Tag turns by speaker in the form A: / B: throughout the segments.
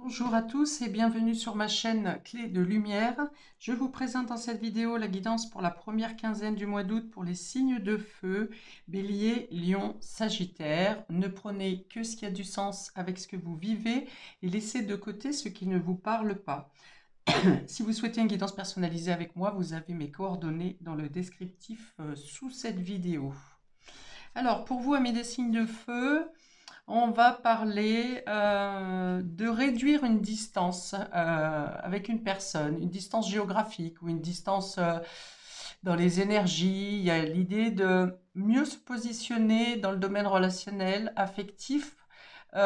A: Bonjour à tous et bienvenue sur ma chaîne Clé de Lumière. Je vous présente dans cette vidéo la guidance pour la première quinzaine du mois d'août pour les signes de feu, Bélier, Lion, Sagittaire. Ne prenez que ce qui a du sens avec ce que vous vivez et laissez de côté ce qui ne vous parle pas. Si vous souhaitez une guidance personnalisée avec moi, vous avez mes coordonnées dans le descriptif sous cette vidéo. Alors, pour vous, amis des signes de feu, on va parler de réduire une distance avec une personne, une distance géographique ou une distance dans les énergies. Il y a l'idée de mieux se positionner dans le domaine relationnel, affectif, il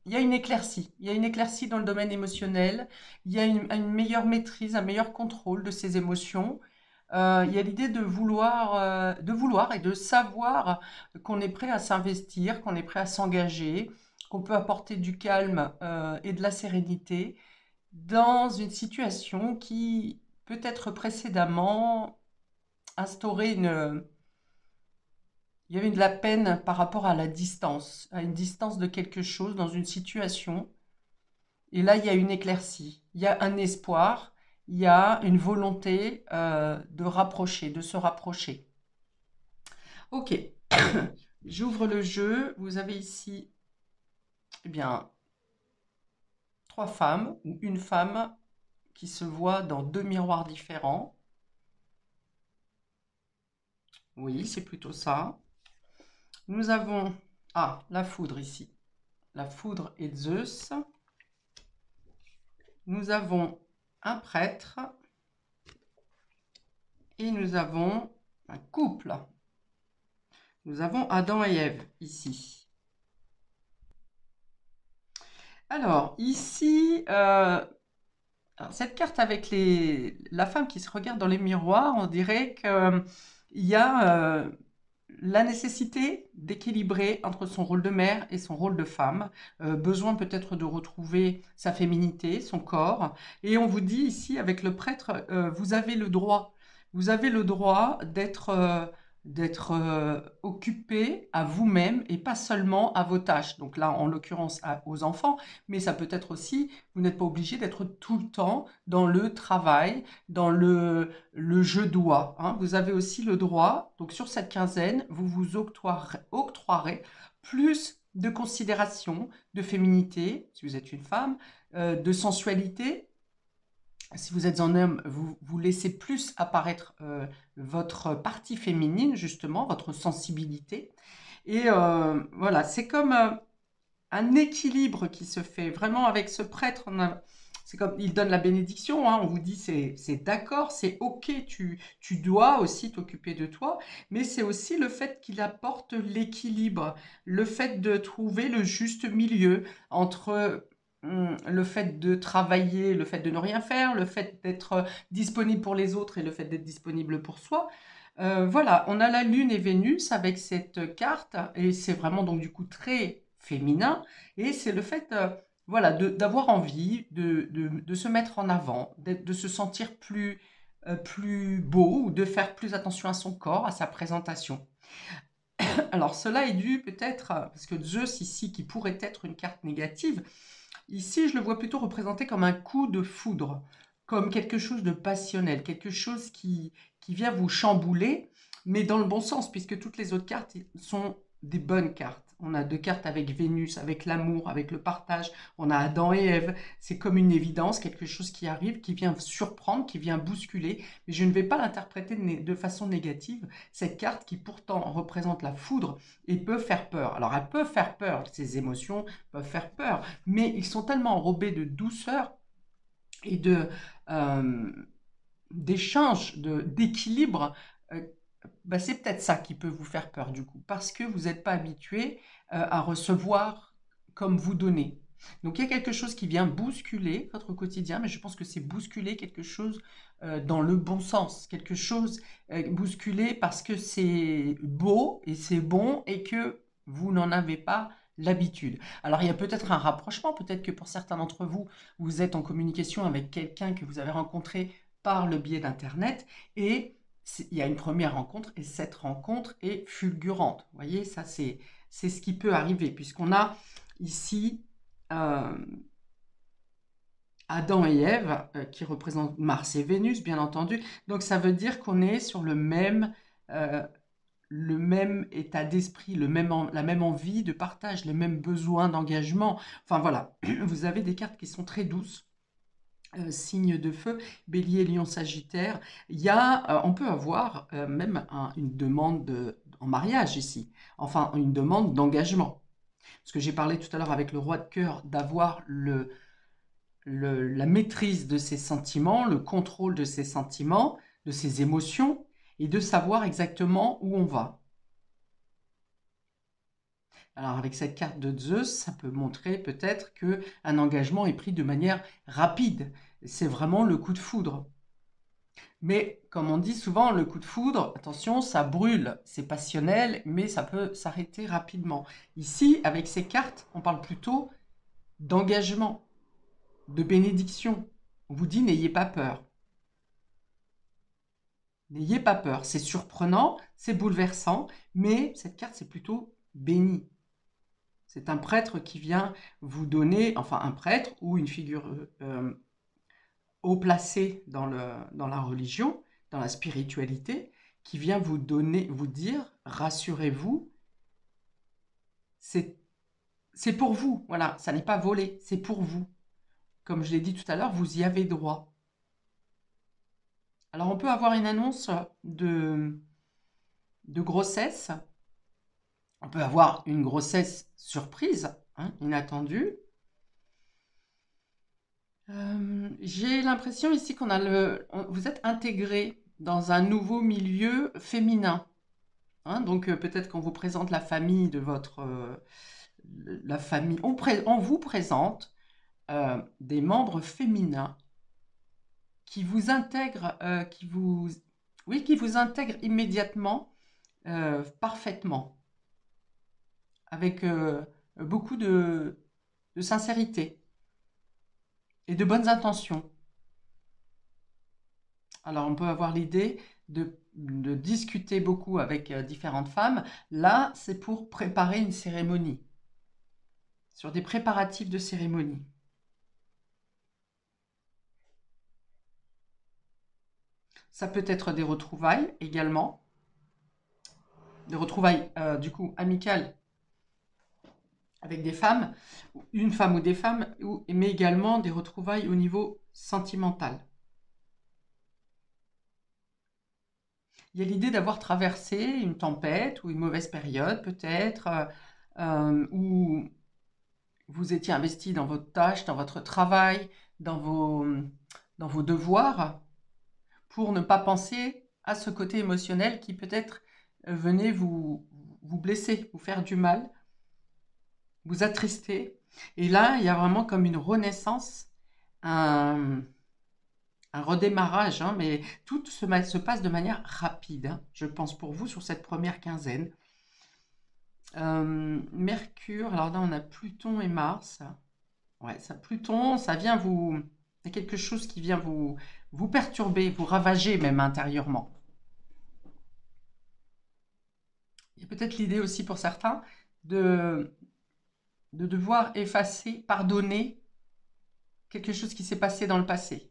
A: y a une éclaircie. Il y a une éclaircie dans le domaine émotionnel. Il y a une meilleure maîtrise, un meilleur contrôle de ses émotions. Il y a l'idée de vouloir et de savoir qu'on est prêt à s'investir, qu'on est prêt à s'engager, qu'on peut apporter du calme et de la sérénité dans une situation qui peut-être précédemment instaurait il y avait de la peine par rapport à la distance, à une distance de quelque chose dans une situation. Et là, il y a une éclaircie, il y a un espoir, il y a une volonté de rapprocher, de se rapprocher. Ok, j'ouvre le jeu. Vous avez ici, eh bien, trois femmes ou une femme qui se voit dans deux miroirs différents. Oui, c'est plutôt ça. Nous avons, la foudre ici. La foudre et Zeus. Nous avons un prêtre. Et nous avons un couple. Nous avons Adam et Ève ici. Alors, ici, cette carte avec la femme qui se regarde dans les miroirs, on dirait qu'il y a la nécessité d'équilibrer entre son rôle de mère et son rôle de femme, besoin peut-être de retrouver sa féminité, son corps. Et on vous dit ici, avec le prêtre, vous avez le droit d'être occupé à vous-même et pas seulement à vos tâches. Donc là, en l'occurrence, aux enfants, mais ça peut être aussi, vous n'êtes pas obligé d'être tout le temps dans le travail, dans le je dois. Hein. Vous avez aussi le droit, donc sur cette quinzaine, vous vous octroierez plus de considération, de féminité, si vous êtes une femme, de sensualité. Si vous êtes un homme, vous laissez plus apparaître votre partie féminine, justement, votre sensibilité. Et voilà, c'est comme un équilibre qui se fait vraiment avec ce prêtre. C'est comme il donne la bénédiction, hein, on vous dit c'est d'accord, c'est ok, tu dois aussi t'occuper de toi, mais c'est aussi le fait qu'il apporte l'équilibre, le fait de trouver le juste milieu entre le fait de travailler, le fait de ne rien faire, le fait d'être disponible pour les autres et le fait d'être disponible pour soi. Voilà, on a la Lune et Vénus avec cette carte, et c'est vraiment donc du coup très féminin, et c'est le fait voilà, d'avoir envie de se mettre en avant, de se sentir plus beau, ou de faire plus attention à son corps, à sa présentation. Alors cela est dû peut-être, parce que Zeus ici, qui pourrait être une carte négative, ici je le vois plutôt représenté comme un coup de foudre, comme quelque chose de passionnel, quelque chose qui vient vous chambouler, mais dans le bon sens, puisque toutes les autres cartes sont des bonnes cartes. On a deux cartes avec Vénus, avec l'amour, avec le partage. On a Adam et Ève. C'est comme une évidence, quelque chose qui arrive, qui vient surprendre, qui vient bousculer. Mais je ne vais pas l'interpréter de façon négative. Cette carte qui pourtant représente la foudre et peut faire peur. Alors elle peut faire peur, ces émotions peuvent faire peur, mais ils sont tellement enrobés de douceur et d'échange, d'équilibre. C'est peut-être ça qui peut vous faire peur du coup, parce que vous n'êtes pas habitué à recevoir comme vous donnez. Donc il y a quelque chose qui vient bousculer votre quotidien, mais je pense que c'est bousculer quelque chose dans le bon sens, quelque chose bousculé parce que c'est beau et c'est bon et que vous n'en avez pas l'habitude. Alors il y a peut-être un rapprochement, peut-être que pour certains d'entre vous, vous êtes en communication avec quelqu'un que vous avez rencontré par le biais d'Internet et il y a une première rencontre et cette rencontre est fulgurante. Vous voyez, ça c'est ce qui peut arriver puisqu'on a ici euh, Adam et Ève, qui représentent Mars et Vénus, bien entendu. Donc ça veut dire qu'on est sur euh, le même état d'esprit, la même envie de partage, les mêmes besoins d'engagement. Enfin voilà, vous avez des cartes qui sont très douces. Signe de feu, Bélier, Lion, Sagittaire. On peut avoir même une demande en mariage ici, enfin une demande d'engagement. Parce que j'ai parlé tout à l'heure avec le roi de cœur d'avoir la maîtrise de ses sentiments, le contrôle de ses sentiments, de ses émotions, et de savoir exactement où on va. Alors avec cette carte de Zeus, ça peut montrer peut-être qu'un engagement est pris de manière rapide. C'est vraiment le coup de foudre. Mais comme on dit souvent, le coup de foudre, attention, ça brûle, c'est passionnel, mais ça peut s'arrêter rapidement. Ici, avec ces cartes, on parle plutôt d'engagement, de bénédiction. On vous dit, n'ayez pas peur. N'ayez pas peur. C'est surprenant, c'est bouleversant, mais cette carte, c'est plutôt béni. C'est un prêtre qui vient vous donner, enfin un prêtre ou une figure haut placée dans la religion, dans la spiritualité, qui vient vous dire, rassurez-vous, c'est pour vous, voilà, ça n'est pas volé, c'est pour vous. Comme je l'ai dit tout à l'heure, vous y avez droit. Alors on peut avoir une annonce de grossesse, on peut avoir une grossesse surprise, hein, inattendue. J'ai l'impression ici vous êtes intégré dans un nouveau milieu féminin. Hein, donc peut-être qu'on vous présente la famille la famille, on vous présente des membres féminins qui vous intègrent, oui, qui vous intègrent immédiatement, parfaitement, avec beaucoup de sincérité et de bonnes intentions. Alors on peut avoir l'idée de discuter beaucoup avec différentes femmes. Là, c'est pour préparer une cérémonie, sur des préparatifs de cérémonie. Ça peut être des retrouvailles également, des retrouvailles du coup amicales avec des femmes, une femme ou des femmes, mais également des retrouvailles au niveau sentimental. Il y a l'idée d'avoir traversé une tempête ou une mauvaise période peut-être, où vous étiez investi dans votre tâche, dans votre travail, dans vos devoirs, pour ne pas penser à ce côté émotionnel qui peut-être venait vous blesser, vous faire du mal, vous attrister. Et là, il y a vraiment comme une renaissance, un redémarrage, hein, mais tout se passe de manière rapide, hein, je pense pour vous, sur cette première quinzaine. Mercure, alors là on a Pluton et Mars. Ouais, Pluton, ça vient il y a quelque chose qui vient vous perturber, vous ravager même intérieurement. Il y a peut-être l'idée aussi pour certains de devoir effacer, pardonner quelque chose qui s'est passé dans le passé.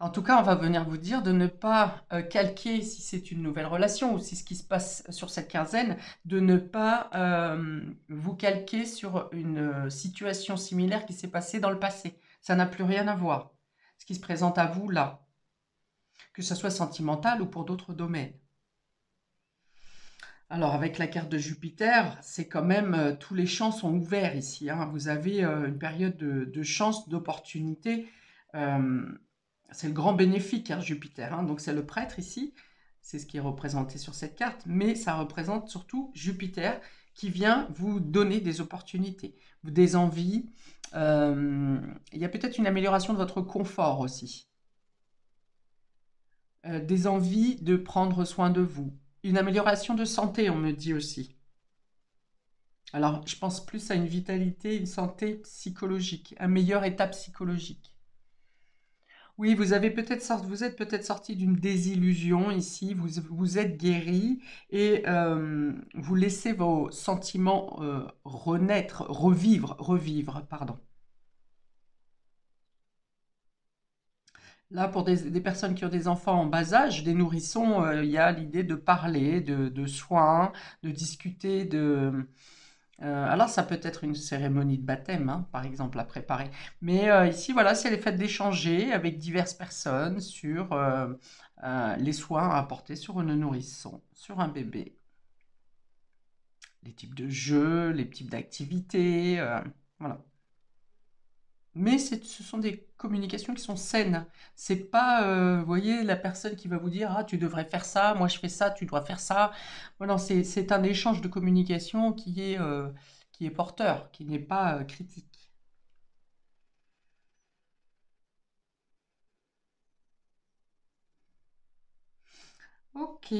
A: En tout cas, on va venir vous dire de ne pas calquer, si c'est une nouvelle relation ou si ce qui se passe sur cette quinzaine, de ne pas vous calquer sur une situation similaire qui s'est passée dans le passé. Ça n'a plus rien à voir. Ce qui se présente à vous là, que ce soit sentimental ou pour d'autres domaines. Alors avec la carte de Jupiter, c'est quand même, tous les champs sont ouverts ici, hein. Vous avez une période de chance, d'opportunité. C'est le grand bénéfique, hein, Jupiter, hein. Donc c'est le prêtre ici, c'est ce qui est représenté sur cette carte, mais ça représente surtout Jupiter qui vient vous donner des opportunités, des envies. Il y a peut-être une amélioration de votre confort aussi. Des envies de prendre soin de vous. Une amélioration de santé, on me dit aussi. Alors, je pense plus à une vitalité, une santé psychologique, un meilleur état psychologique. Oui, vous êtes peut-être sorti d'une désillusion ici, vous êtes guéri et vous laissez vos sentiments renaître, revivre, pardon. Là, pour des personnes qui ont des enfants en bas âge, des nourrissons, il y a l'idée de parler, de soins, de discuter, alors ça peut être une cérémonie de baptême, hein, par exemple, à préparer. Mais ici, voilà, c'est le fait d'échanger avec diverses personnes sur les soins à apporter sur une nourrisson, sur un bébé. Les types de jeux, les types d'activités, voilà. Mais ce sont des communications qui sont saines. C'est pas, vous voyez, la personne qui va vous dire: «Ah, tu devrais faire ça, moi je fais ça, tu dois faire ça». Voilà, c'est un échange de communication qui est porteur, qui n'est pas critique. Ok,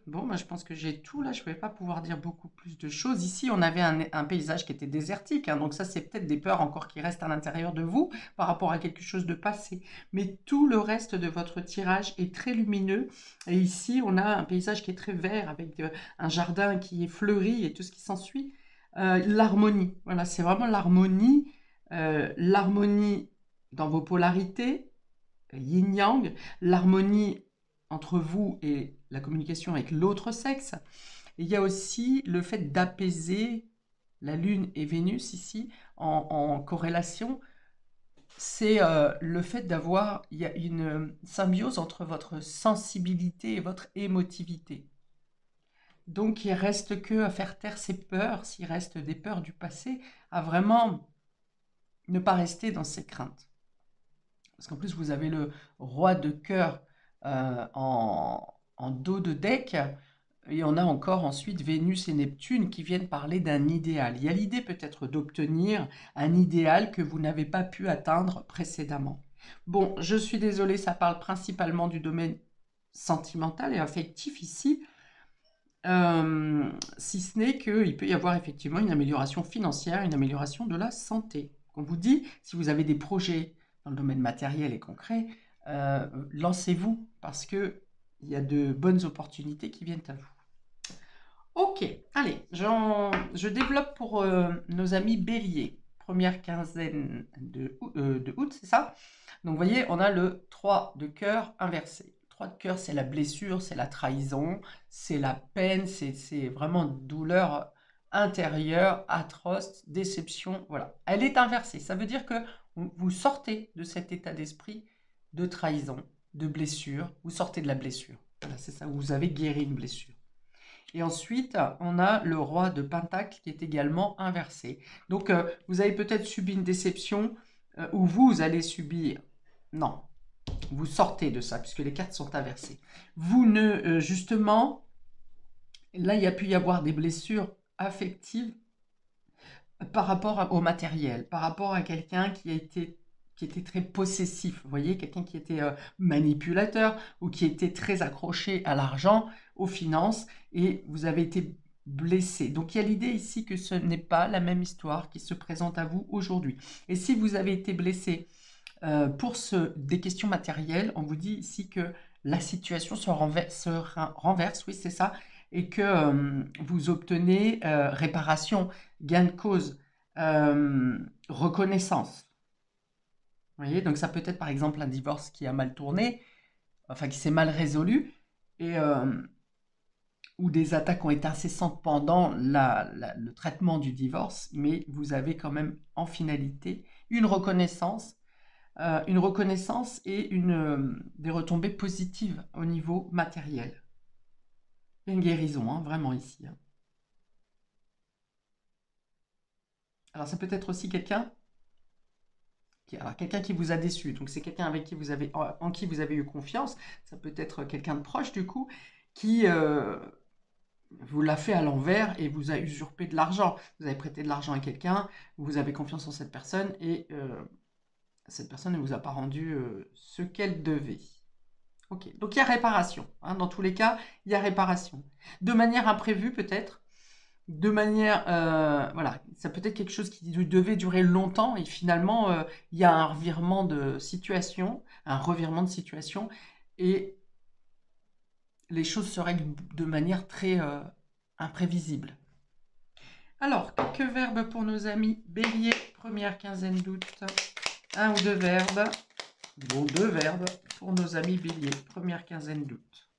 A: bon, bah, je pense que j'ai tout là. Je ne vais pas pouvoir dire beaucoup plus de choses. Ici, on avait un paysage qui était désertique, hein, donc ça, c'est peut-être des peurs encore qui restent à l'intérieur de vous par rapport à quelque chose de passé. Mais tout le reste de votre tirage est très lumineux. Et ici, on a un paysage qui est très vert avec un jardin qui est fleuri et tout ce qui s'ensuit. L'harmonie, voilà, c'est vraiment l'harmonie dans vos polarités yin-yang, l'harmonie entre vous et la communication avec l'autre sexe. Et il y a aussi le fait d'apaiser la Lune et Vénus ici en corrélation. C'est le fait d'avoir, il y a une symbiose entre votre sensibilité et votre émotivité. Donc il reste que à faire taire ces peurs, s'il reste des peurs du passé, à vraiment ne pas rester dans ces craintes. Parce qu'en plus, vous avez le roi de cœur en dos de deck, et on a encore ensuite Vénus et Neptune qui viennent parler d'un idéal. Il y a l'idée peut-être d'obtenir un idéal que vous n'avez pas pu atteindre précédemment. Bon, je suis désolée, ça parle principalement du domaine sentimental et affectif ici, si ce n'est qu'il peut y avoir effectivement une amélioration financière, une amélioration de la santé. On vous dit, si vous avez des projets dans le domaine matériel et concret, lancez-vous parce qu'il y a de bonnes opportunités qui viennent à vous. Ok, allez, je développe pour nos amis béliers. Première quinzaine de août, c'est ça? Donc vous voyez, on a le 3 de cœur inversé. Le 3 de cœur, c'est la blessure, c'est la trahison, c'est la peine, c'est vraiment une douleur intérieure, atroce, déception, voilà. Elle est inversée, ça veut dire que vous sortez de cet état d'esprit de trahison, de blessure, vous sortez de la blessure. Voilà, c'est ça, vous avez guéri une blessure. Et ensuite, on a le roi de Pentacle qui est également inversé. Donc, vous avez peut-être subi une déception ou vous allez subir. Non, vous sortez de ça puisque les cartes sont inversées. Vous ne, justement, là, il y a pu y avoir des blessures affectives par rapport au matériel, par rapport à quelqu'un qui était très possessif, vous voyez, quelqu'un qui était manipulateur ou qui était très accroché à l'argent, aux finances, et vous avez été blessé. Donc il y a l'idée ici que ce n'est pas la même histoire qui se présente à vous aujourd'hui. Et si vous avez été blessé pour des questions matérielles, on vous dit ici que la situation renverse, oui c'est ça, et que vous obtenez réparation, gain de cause, reconnaissance. Vous voyez, donc ça peut être par exemple un divorce qui a mal tourné, enfin qui s'est mal résolu, et où des attaques ont été incessantes pendant le traitement du divorce, mais vous avez quand même en finalité une reconnaissance et des retombées positives au niveau matériel. Il y a une guérison, hein, vraiment ici. Hein. Alors ça peut être aussi quelqu'un qui vous a déçu. Donc c'est quelqu'un avec qui en qui vous avez eu confiance. Ça peut être quelqu'un de proche du coup qui vous l'a fait à l'envers et vous a usurpé de l'argent. Vous avez prêté de l'argent à quelqu'un, vous avez confiance en cette personne et cette personne ne vous a pas rendu ce qu'elle devait. Ok, donc il y a réparation. Hein, dans tous les cas, il y a réparation. De manière imprévue peut-être, de manière, voilà, ça peut être quelque chose qui devait durer longtemps et finalement, il y a un revirement de situation, et les choses se règlent de manière très imprévisible. Alors, quelques verbes pour nos amis Bélier, première quinzaine d'août. Un ou deux verbes, bon, deux verbes pour nos amis Bélier, première quinzaine d'août.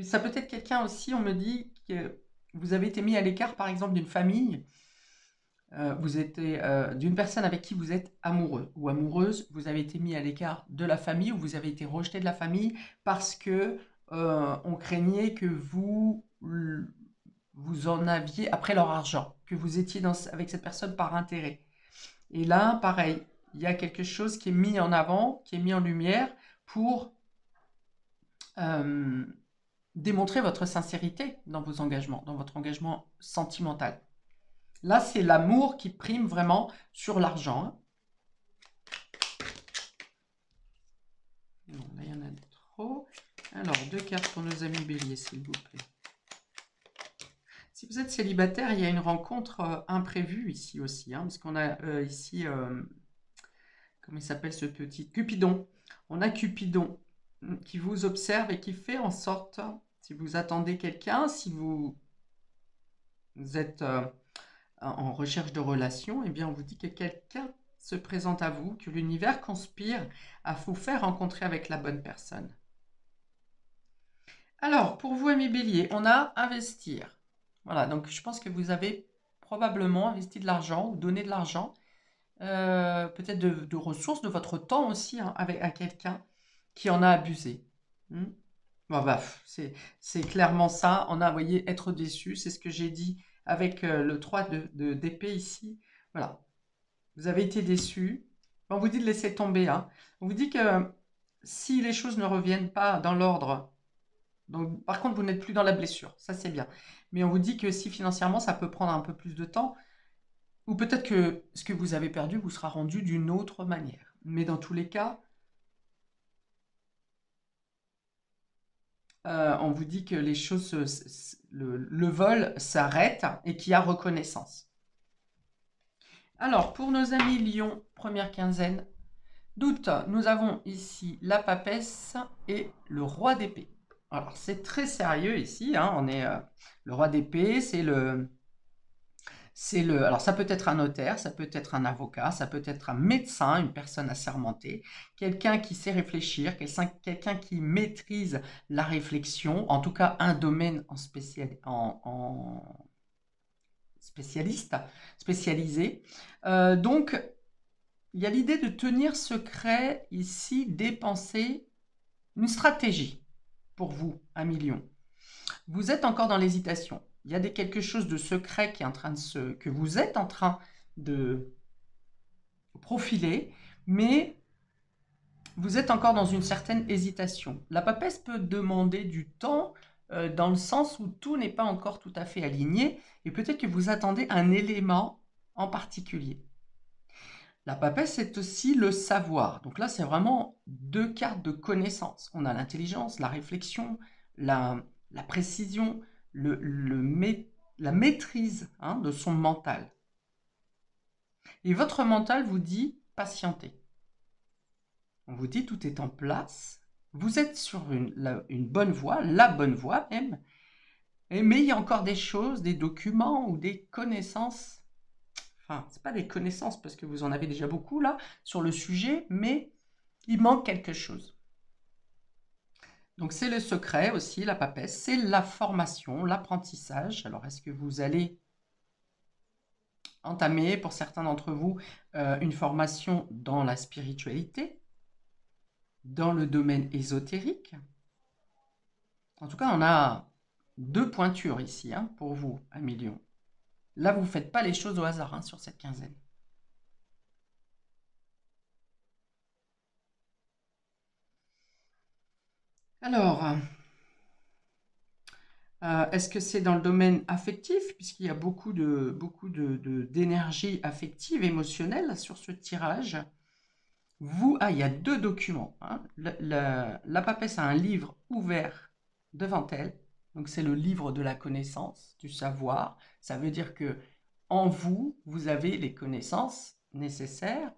A: Ça peut être quelqu'un aussi, on me dit que vous avez été mis à l'écart, par exemple, d'une famille, vous êtes d'une personne avec qui vous êtes amoureux ou amoureuse, vous avez été mis à l'écart de la famille ou vous avez été rejeté de la famille parce que on craignait que vous en aviez après leur argent, que vous étiez avec cette personne par intérêt. Et là, pareil, il y a quelque chose qui est mis en avant, qui est mis en lumière pour euh, démontrer votre sincérité dans vos engagements, dans votre engagement sentimental. Là, c'est l'amour qui prime vraiment sur l'argent. Non, là, il y en a trop. Alors, deux cartes pour nos amis béliers, s'il vous plaît. Si vous êtes célibataire, il y a une rencontre imprévue ici aussi, hein, parce qu'on a ici, comment il s'appelle ce petit Cupidon. On a Cupidon qui vous observe et qui fait en sorte, si vous attendez quelqu'un, si vous êtes en recherche de relations, eh bien on vous dit que quelqu'un se présente à vous, que l'univers conspire à vous faire rencontrer avec la bonne personne. Alors, pour vous, amis bélier, on a investir. Voilà, donc je pense que vous avez probablement investi de l'argent ou donné de l'argent, peut-être de ressources, de votre temps aussi, hein, à quelqu'un qui en a abusé. Bon, bah, c'est clairement ça. On a, voyez, être déçu, c'est ce que j'ai dit avec le 3 d'épée ici. Voilà, vous avez été déçu. On vous dit de laisser tomber, hein. On vous dit que si les choses ne reviennent pas dans l'ordre, donc par contre vous n'êtes plus dans la blessure, ça c'est bien. Mais on vous dit que si financièrement ça peut prendre un peu plus de temps, ou peut-être que ce que vous avez perdu vous sera rendu d'une autre manière. Mais dans tous les cas, on vous dit que les choses, le vol s'arrête et qu'il y a reconnaissance. Alors, pour nos amis Lion, première quinzaine d'août, nous avons ici la papesse et le roi d'épée. Alors, c'est très sérieux ici, hein, on est le roi d'épée, alors ça peut être un notaire, ça peut être un avocat, ça peut être un médecin, une personne assermentée, quelqu'un qui sait réfléchir, quelqu'un qui maîtrise la réflexion, en tout cas un domaine spécialisé. Donc, il y a l'idée de tenir secret ici, dépenser une stratégie pour vous, un million. Vous êtes encore dans l'hésitation. Il y a quelque chose de secret qui est en train que vous êtes en train de profiler, mais vous êtes encore dans une certaine hésitation. La papesse peut demander du temps dans le sens où tout n'est pas encore tout à fait aligné et peut-être que vous attendez un élément en particulier. La papesse, c'est aussi le savoir. Donc là, c'est vraiment deux cartes de connaissance. On a l'intelligence, la réflexion, la précision, la maîtrise, hein, de son mental. Et votre mental vous dit patientez. On vous dit tout est en place. Vous êtes sur une bonne voie, la bonne voie même. Mais il y a encore des choses, des documents ou des connaissances. Enfin, ce n'est pas des connaissances parce que vous en avez déjà beaucoup là sur le sujet, mais il manque quelque chose. Donc c'est le secret aussi, la papesse, c'est la formation, l'apprentissage. Alors est-ce que vous allez entamer, pour certains d'entre vous, une formation dans la spiritualité, dans le domaine ésotérique? En tout cas, on a deux pointures ici, hein, pour vous, un million. Là, vous ne faites pas les choses au hasard, hein, sur cette quinzaine. Alors, est-ce que c'est dans le domaine affectif, puisqu'il y a beaucoup d'énergie affective, émotionnelle sur ce tirage? il y a deux documents, hein. La papesse a un livre ouvert devant elle. Donc c'est le livre de la connaissance, du savoir. Ça veut dire que en vous, vous avez les connaissances nécessaires.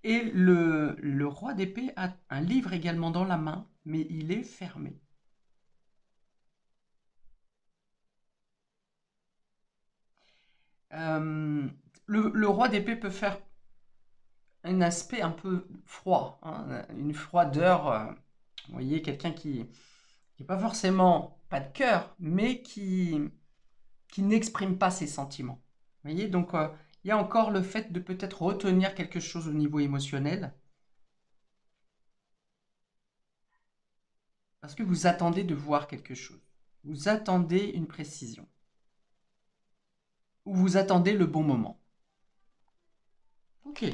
A: Et le roi d'épée a un livre également dans la main, mais il est fermé. Euh, le roi d'épée peut faire un aspect un peu froid, hein, une froideur. Vous voyez, quelqu'un qui n'est pas forcément pas de cœur, mais qui n'exprime pas ses sentiments. Vous voyez, donc il y a encore le fait de peut-être retenir quelque chose au niveau émotionnel, parce que vous attendez de voir quelque chose. Vous attendez une précision. Ou vous attendez le bon moment. Ok.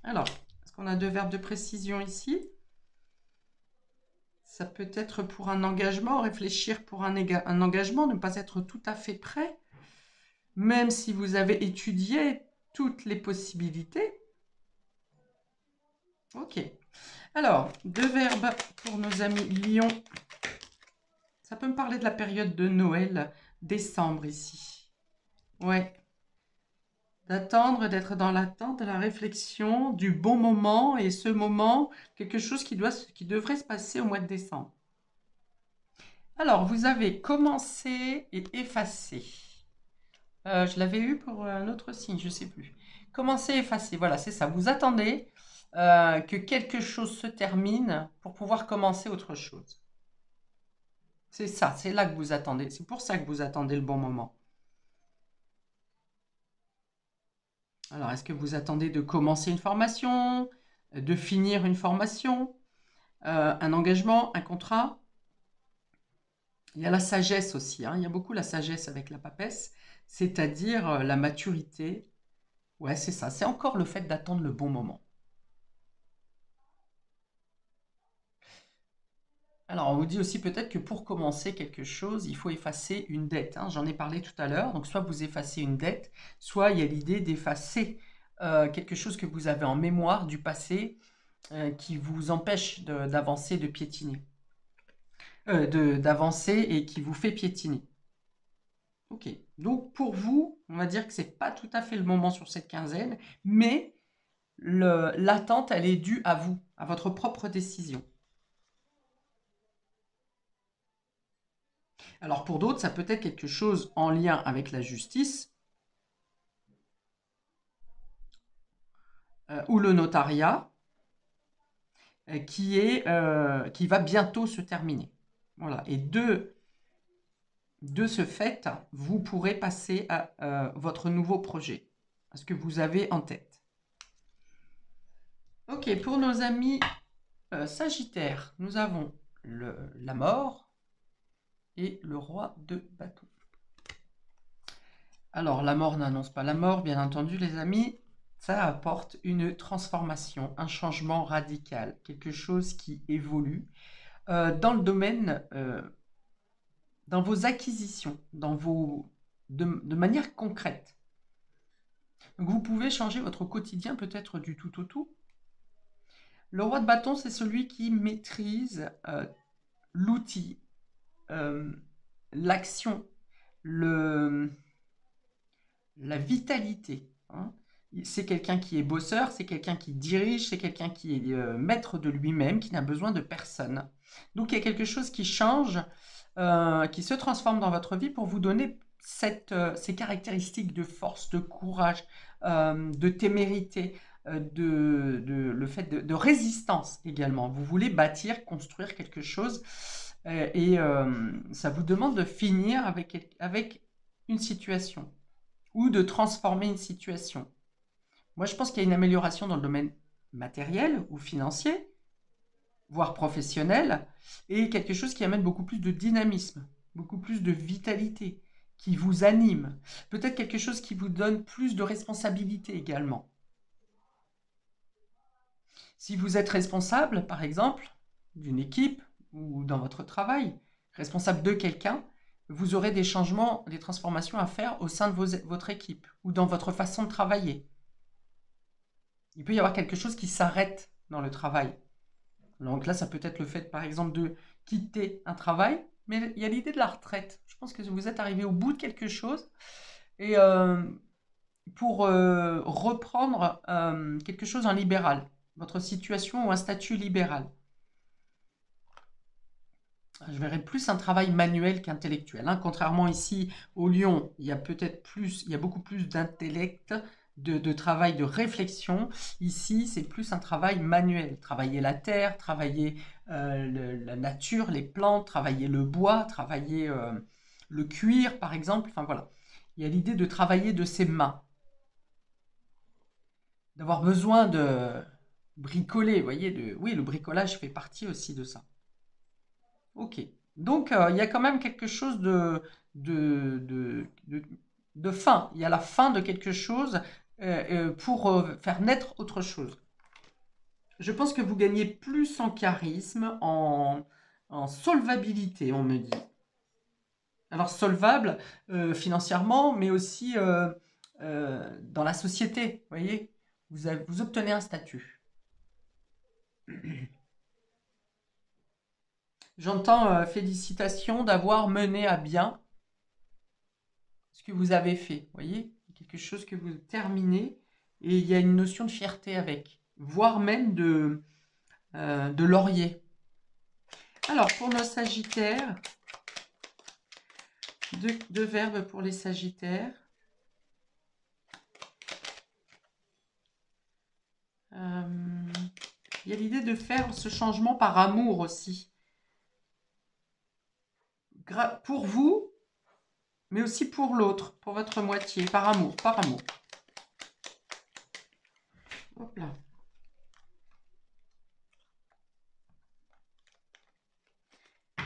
A: Alors, est-ce qu'on a deux verbes de précision ici? Ça peut être pour un engagement, réfléchir pour un engagement, ne pas être tout à fait prêt, même si vous avez étudié toutes les possibilités. Ok. Alors, deux verbes pour nos amis lions. Ça peut me parler de la période de Noël, décembre ici. Ouais. D'attendre, d'être dans l'attente, de la réflexion, du bon moment, et ce moment, quelque chose qui devrait se passer au mois de décembre. Alors, vous avez commencé et effacé. Je l'avais eu pour un autre signe, je ne sais plus. Commencer, effacer, voilà, c'est ça. Vous attendez que quelque chose se termine pour pouvoir commencer autre chose. C'est ça, c'est là que vous attendez. C'est pour ça que vous attendez le bon moment. Alors, est-ce que vous attendez de commencer une formation, de finir une formation, un engagement, un contrat? Il y a la sagesse aussi, hein. Il y a beaucoup la sagesse avec la papesse, c'est-à-dire la maturité. Ouais, c'est ça. C'est encore le fait d'attendre le bon moment. Alors, on vous dit aussi peut-être que pour commencer quelque chose, il faut effacer une dette, hein. J'en ai parlé tout à l'heure. Donc, soit vous effacez une dette, soit il y a l'idée d'effacer quelque chose que vous avez en mémoire du passé qui vous empêche d'avancer, de piétiner. D'avancer et qui vous fait piétiner. Ok. Donc, pour vous, on va dire que c'est pas tout à fait le moment sur cette quinzaine, mais l'attente, elle est due à vous, à votre propre décision. Alors pour d'autres, ça peut être quelque chose en lien avec la justice ou le notariat qui va bientôt se terminer. Voilà. Et de ce fait, vous pourrez passer à votre nouveau projet, à ce que vous avez en tête. Ok, pour nos amis Sagittaires, nous avons la mort et le roi de bâton. Alors, la mort n'annonce pas la mort, bien entendu, les amis. Ça apporte une transformation, un changement radical, quelque chose qui évolue dans le domaine, dans vos acquisitions, de manière concrète. Donc, vous pouvez changer votre quotidien peut-être du tout au tout. Le roi de bâton, c'est celui qui maîtrise l'outil, l'action, la vitalité, hein. C'est quelqu'un qui est bosseur, c'est quelqu'un qui dirige, c'est quelqu'un qui est maître de lui-même, qui n'a besoin de personne. Donc il y a quelque chose qui change, qui se transforme dans votre vie pour vous donner ces caractéristiques de force, de courage, de témérité, le fait de résistance également. Vous voulez bâtir, construire quelque chose et ça vous demande de finir avec une situation ou de transformer une situation. Moi, je pense qu'il y a une amélioration dans le domaine matériel ou financier, voire professionnel, et quelque chose qui amène beaucoup plus de dynamisme, beaucoup plus de vitalité, qui vous anime. Peut-être quelque chose qui vous donne plus de responsabilité également. Si vous êtes responsable, par exemple, d'une équipe ou dans votre travail, responsable de quelqu'un, vous aurez des changements, des transformations à faire au sein de votre équipe ou dans votre façon de travailler. Il peut y avoir quelque chose qui s'arrête dans le travail. Donc là, ça peut être le fait, par exemple, de quitter un travail, mais il y a l'idée de la retraite. Je pense que vous êtes arrivé au bout de quelque chose et pour reprendre quelque chose en libéral, votre situation ou un statut libéral. Je verrais plus un travail manuel qu'intellectuel, hein. Contrairement ici au Lion, il y a peut-être plus, il y a beaucoup plus d'intellect, de travail de réflexion. Ici, c'est plus un travail manuel. Travailler la terre, travailler la nature, les plantes, travailler le bois, travailler le cuir, par exemple. Enfin voilà. Il y a l'idée de travailler de ses mains, d'avoir besoin de bricoler. Vous voyez, oui, le bricolage fait partie aussi de ça. Ok. Donc, il y a quand même quelque chose de, de, de, de fin. Il y a la fin de quelque chose pour faire naître autre chose. Je pense que vous gagnez plus en charisme, en solvabilité, on me dit. Alors, solvable financièrement, mais aussi dans la société. Vous voyez, vous obtenez un statut. J'entends félicitations d'avoir mené à bien ce que vous avez fait. Vous voyez, quelque chose que vous terminez et il y a une notion de fierté avec, voire même de laurier. Alors, pour nos sagittaires, deux verbes pour les sagittaires. Il y a l'idée de faire ce changement par amour aussi. Pour vous, mais aussi pour l'autre, pour votre moitié, par amour, par amour. Hop là.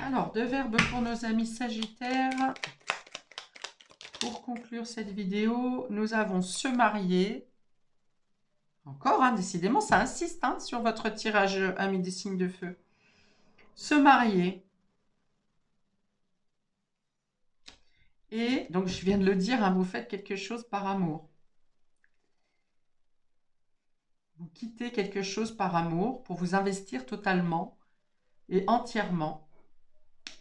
A: Alors, deux verbes pour nos amis sagittaires. Pour conclure cette vidéo, nous avons se marier. Encore, hein, décidément, ça insiste hein, sur votre tirage amis des signes de feu. Se marier. Et, donc je viens de le dire, hein, vous faites quelque chose par amour. Vous quittez quelque chose par amour pour vous investir totalement et entièrement.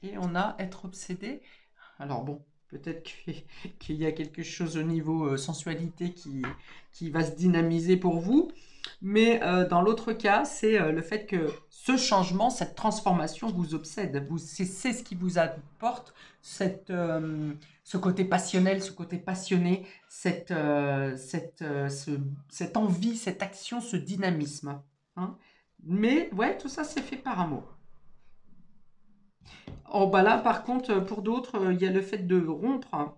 A: Et on a être obsédé. Alors bon, peut-être qu'il y a quelque chose au niveau sensualité qui va se dynamiser pour vous. Mais dans l'autre cas, c'est le fait que ce changement, cette transformation vous obsède. C'est ce qui vous apporte ce côté passionnel, ce côté passionné, cette envie, cette action, ce dynamisme. Hein. Mais ouais, tout ça, c'est fait par amour. Oh, bah là, par contre, pour d'autres, il y a le fait de rompre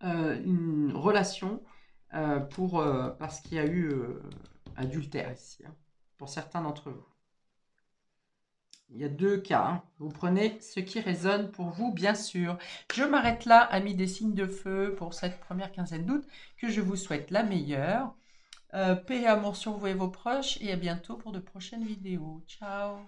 A: une relation parce qu'il y a eu adultère ici, hein, pour certains d'entre vous. Il y a deux cas. Hein. Vous prenez ce qui résonne pour vous, bien sûr. Je m'arrête là, amis des signes de feu, pour cette première quinzaine d'août, que je vous souhaite la meilleure. Paix et amour sur vous et vos proches, et à bientôt pour de prochaines vidéos. Ciao!